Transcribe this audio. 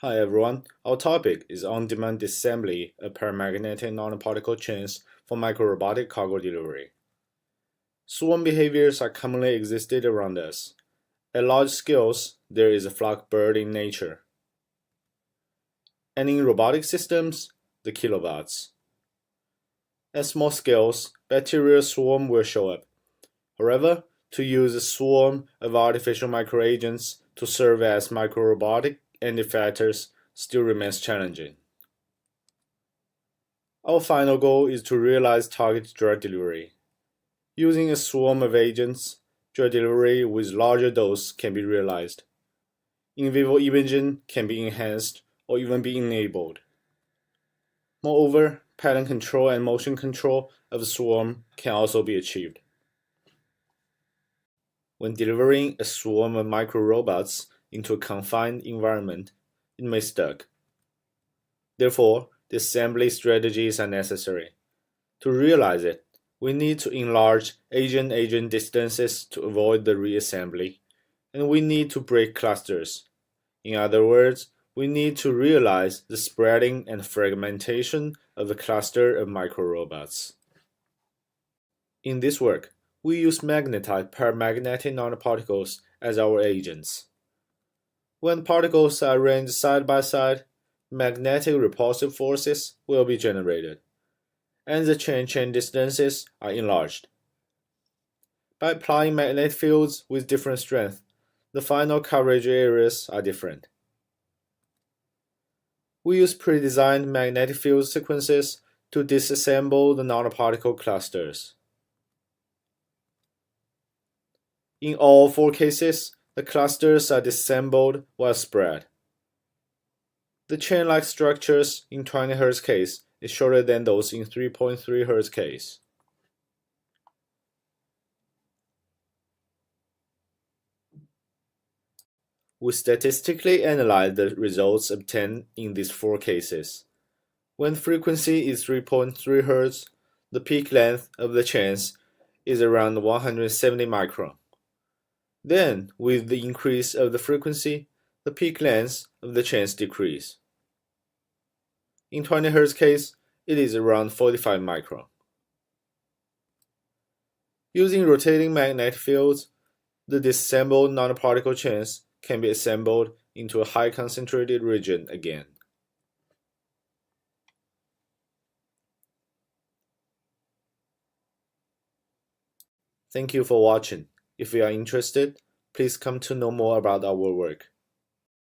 Hi everyone, our topic is on-demand disassembly of paramagnetic nanoparticle chains for microrobotic cargo delivery. Swarm behaviors are commonly existed around us. At large scales, there is a flock bird in nature. And in robotic systems, the kilobots. At small scales, bacterial swarm will show up. However, to use a swarm of artificial microagents to serve as microrobotic end effectors still remains challenging. Our final goal is to realize target drug delivery. Using a swarm of agents, drug delivery with larger dose can be realized. In vivo imaging can be enhanced or even be enabled. Moreover, pattern control and motion control of the swarm can also be achieved. When delivering a swarm of microrobots into a confined environment, it may stuck. Therefore, the assembly strategies are necessary. To realize it, we need to enlarge agent-agent distances to avoid the reassembly, and we need to break clusters. In other words, we need to realize the spreading and fragmentation of a cluster of microrobots. In this work, we use magnetized paramagnetic nanoparticles as our agents. When particles are arranged side by side, magnetic repulsive forces will be generated, and the chain distances are enlarged. By applying magnetic fields with different strength, the final coverage areas are different. We use pre-designed magnetic field sequences to disassemble the nanoparticle clusters. In all four cases, the clusters are disassembled while spread. The chain-like structures in 20 Hz case is shorter than those in 3.3 Hz case. We statistically analyze the results obtained in these four cases. When frequency is 3.3 Hz, the peak length of the chains is around 170 micron. Then, with the increase of the frequency, the peak length of the chains decrease. In 20 Hz case, it is around 45 micron. Using rotating magnetic fields, the disassembled nanoparticle chains can be assembled into a high concentrated region again. Thank you for watching. If you are interested, please come to know more about our work.